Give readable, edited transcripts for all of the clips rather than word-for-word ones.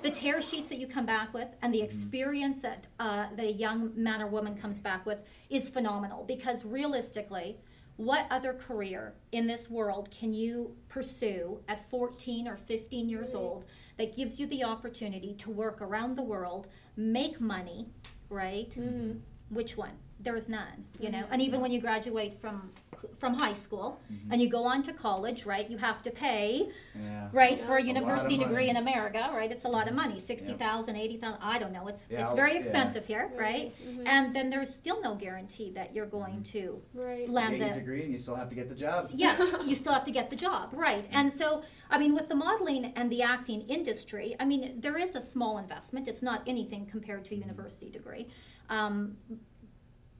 the tear sheets that you come back with and the experience that a young man or woman comes back with is phenomenal, because realistically, what other career in this world can you pursue at 14 or 15 years old that gives you the opportunity to work around the world, make money, right? Which one? There's none, you know. And even when you graduate from high school and you go on to college, right, you have to pay, right, for a university degree in America, right? It's a lot of money, 60,000, 80,000, I don't know. It's very expensive here, right? And then there's still no guarantee that you're going to land the degree, and you still have to get the job. Yes, you still have to get the job, right? And so, I mean, with the modeling and the acting industry, I mean, there is a small investment. It's not anything compared to a university degree.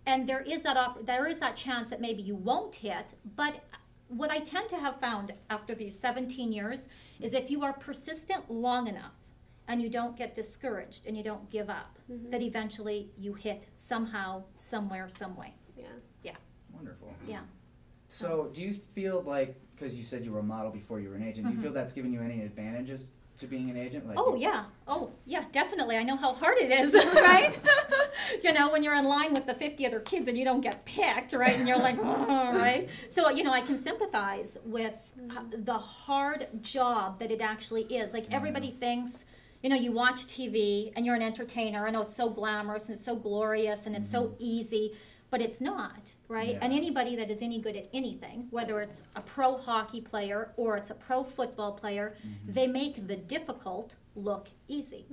And there is that chance that maybe you won't hit, but what I tend to have found after these 17 years is if you are persistent long enough and you don't get discouraged and you don't give up, that eventually you hit somehow, somewhere, some way. Yeah. Wonderful. Yeah. So do you feel like, because you said you were a model before you were an agent, do you feel that's given you any advantages to being an agent? Like yeah, definitely. I know how hard it is, right? You know, when you're in line with the 50 other kids and you don't get picked, right? And you're like, oh, right? So, you know, I can sympathize with the hard job that it actually is. Like, everybody thinks, you know, you watch TV and you're an entertainer. I know it's so glamorous and it's so glorious and it's so easy, but it's not, right? And anybody that is any good at anything, whether it's a pro hockey player or it's a pro football player, they make the difficult look easy.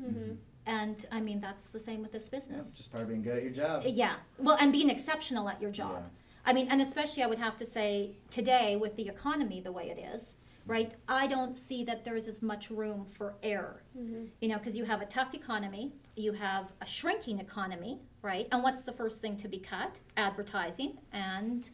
And I mean, that's the same with this business. Just part of being good at your job. Yeah, well, and being exceptional at your job. I mean, and especially I would have to say today with the economy the way it is, right? I don't see that there is as much room for error, you know, because you have a tough economy, you have a shrinking economy, right? And what's the first thing to be cut? Advertising. And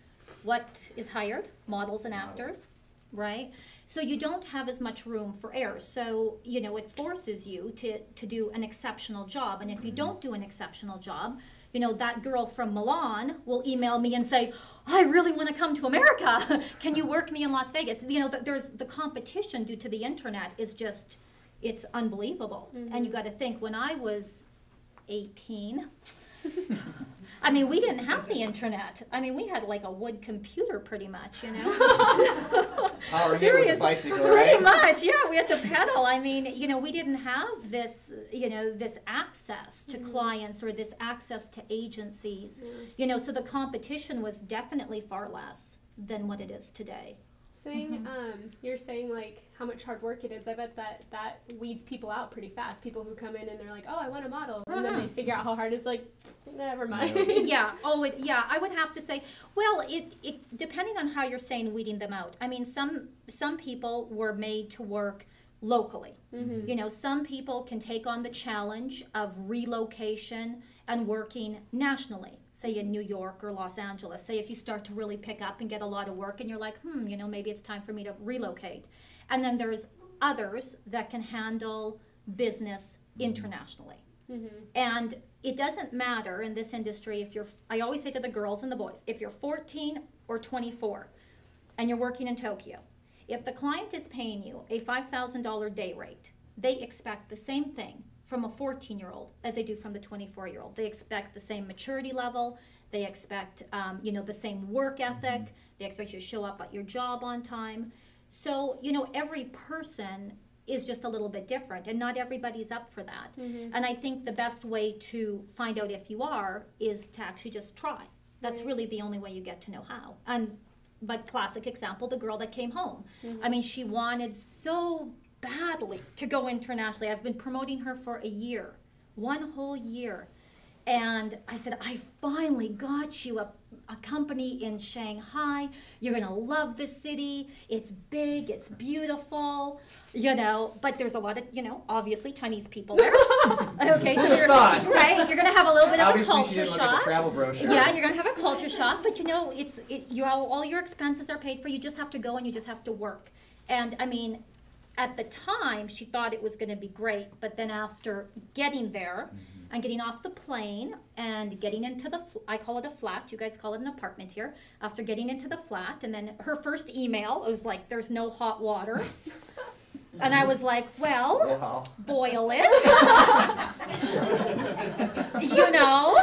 what is hired? Models and actors, right? So you don't have as much room for error. So, you know, it forces you to do an exceptional job. And if you don't do an exceptional job, you know, that girl from Milan will email me and say, I really want to come to America. Can you work me in Las Vegas? You know, there's the competition due to the internet is just, it's unbelievable. And you got to think, when I was 18, I mean, we didn't have the internet. I mean, we had like a wood computer pretty much, you know. Serious, bicycle, pretty much, yeah. We had to pedal. I mean, you know, we didn't have this, you know, this access to clients or this access to agencies, you know. So the competition was definitely far less than what it is today. You're saying like how much hard work it is. I bet that weeds people out pretty fast. People who come in and they're like, oh, I want a model, and then they figure out how hard it's like, never mind. Yeah. I would have to say, well, it depending on how you're saying weeding them out. I mean, some people were made to work locally. You know, some people can take on the challenge of relocation and working nationally, say in New York or Los Angeles. Say if you start to really pick up and get a lot of work and you're like, you know, maybe it's time for me to relocate. And then there's others that can handle business internationally. And it doesn't matter in this industry if I always say to the girls and the boys, if you're 14 or 24 and you're working in Tokyo, if the client is paying you a $5,000 day rate, they expect the same thing from a 14-year-old as they do from the 24-year-old. They expect the same maturity level. They expect, you know, the same work ethic. They expect you to show up at your job on time. So, you know, every person is just a little bit different, and not everybody's up for that. And I think the best way to find out if you are is to actually just try. That's really the only way you get to know how. But classic example, the girl that came home. I mean, she wanted so badly to go internationally. I've been promoting her for a year, 1 whole year. And I said, I finally got you a company in Shanghai. You're going to love the city. It's big. It's beautiful. You know, but there's a lot of, you know, obviously Chinese people there. Okay, so you're right. You're going to have a little bit of a culture shock. At the travel brochure. Yeah, you're going to have a culture shock. But, you know, all your expenses are paid for. You just have to go and you just have to work. And, I mean, at the time, she thought it was going to be great. But then after getting there, and getting off the plane and getting into I call it a flat, you guys call it an apartment here, after getting into the flat, and then her first email, it was like, there's no hot water. And I was like, well, Wow. boil it. You know,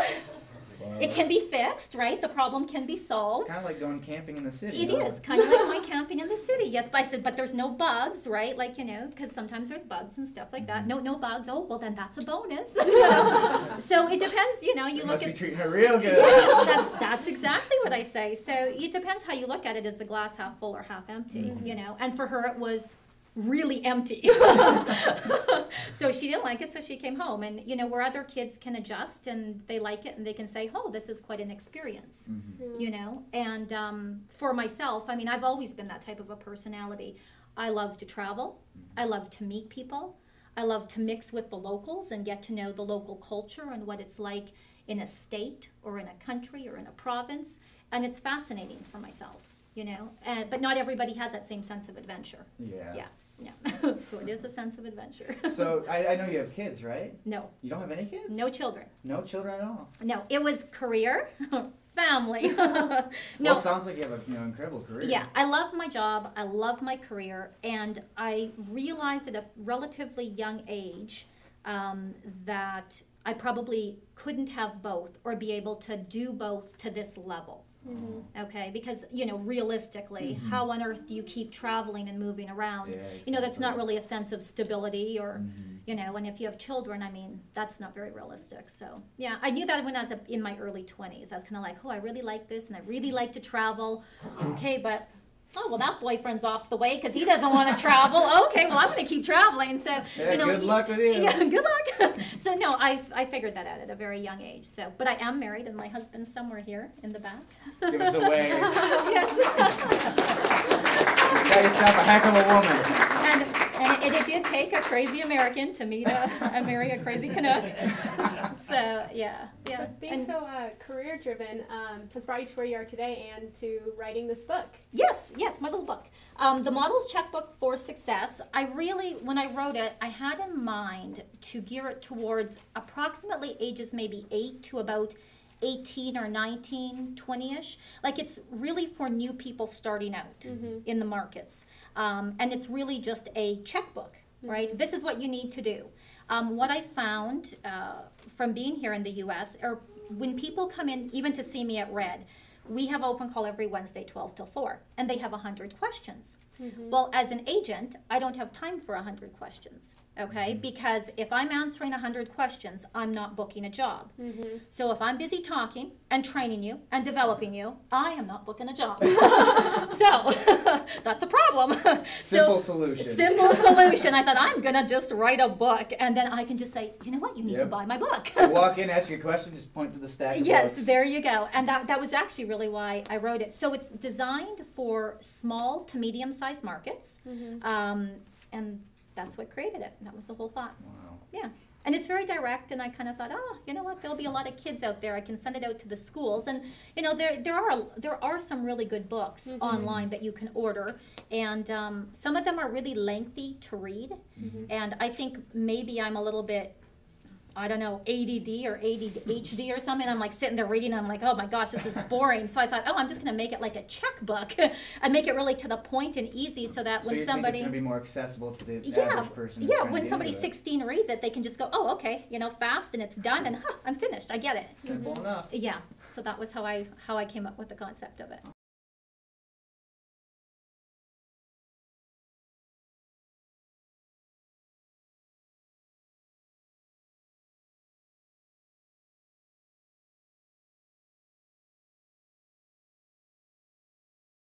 it can be fixed, right? The problem can be solved. Kind of like going camping in the city. It is kind of like going camping in the city. Yes, but I said, but there's no bugs, right? Like, you know, because sometimes there's bugs and stuff like that. No bugs. Oh, well, then that's a bonus. So it depends, you know, you look must at. be treating her real good. Yes, that's exactly what I say. So it depends how you look at it. Is the glass half full or half empty? You know, and for her it was really empty. So she didn't like it, so she came home. And you know, where other kids can adjust and they like it and they can say, oh, this is quite an experience. You know, and for myself, I mean, I've always been that type of a personality. I love to travel. I love to meet people. I love to mix with the locals and get to know the local culture and what it's like in a state or in a country or in a province. And it's fascinating for myself, you know. But not everybody has that same sense of adventure. Yeah. Yeah. So it is a sense of adventure. So I know you have kids, right? No. You don't have any kids? No children. No children at all? No. It was career, family. No. No. Well, sounds like you have an incredible career. Yeah, I love my job. I love my career. And I realized at a relatively young age that I probably couldn't have both or be able to do both to this level. Okay, because you know, realistically, how on earth do you keep traveling and moving around? Yeah, exactly. You know, that's not really a sense of stability, or you know, and if you have children, I mean, that's not very realistic. So yeah, I knew that when I was in my early 20s. I was kind of like, oh, I really like this, and I really like to travel. Okay, but oh, well, that boyfriend's off the way because he doesn't want to travel. Okay, well, I'm going to keep traveling. So, Yeah, you know, good luck with you. Yeah, good luck. So, no, I figured that out at a very young age. So, but I am married, and my husband's somewhere here in the back. Give us a wave. Yes. You got yourself a heck of a woman. And it did take a crazy American to meet marry a crazy Canuck. So, yeah. But being And- so career-driven has brought you to where you are today and to writing this book. Yes, my little book. The Model's Checkbook for Success. I really, when I wrote it, I had in mind to gear it towards approximately ages maybe 8 to about 18 or 19, 20-ish. Like it's really for new people starting out in the markets. And it's really just a checkbook, right? This is what you need to do. What I found from being here in the U.S., or when people come in, even to see me at Red, we have open call every Wednesday, 12 till 4, and they have 100 questions. Well, as an agent, I don't have time for 100 questions, okay? Because if I'm answering 100 questions, I'm not booking a job. So if I'm busy talking and training you and developing you, I am not booking a job. So that's a problem. Simple solution. Simple solution. I thought, I'm going to just write a book, and then I can just say, you know what, you need to buy my book. Walk in, ask your question, just point to the stack of Yes, books. there you go. And that was actually really why I wrote it. So it's designed for small to medium-sized markets, and that's what created it. That was the whole thought. Wow. Yeah. And it's very direct, and I kind of thought, oh, you know what, there'll be a lot of kids out there. I can send it out to the schools. And, you know, there are some really good books online that you can order, and some of them are really lengthy to read. And I think maybe I'm a little bit, I don't know, ADD or ADHD or something. I'm like sitting there reading, and I'm like, oh my gosh, this is boring. So I thought, oh, I'm just going to make it like a checkbook and make it really to the point and easy so that when you somebody... think it's going to be more accessible to the average person? Yeah, trying to when get somebody into it. 16 reads it, they can just go, oh, okay, you know, fast, and it's done, and I'm finished. I get it. Simple enough. Yeah, so that was how I came up with the concept of it.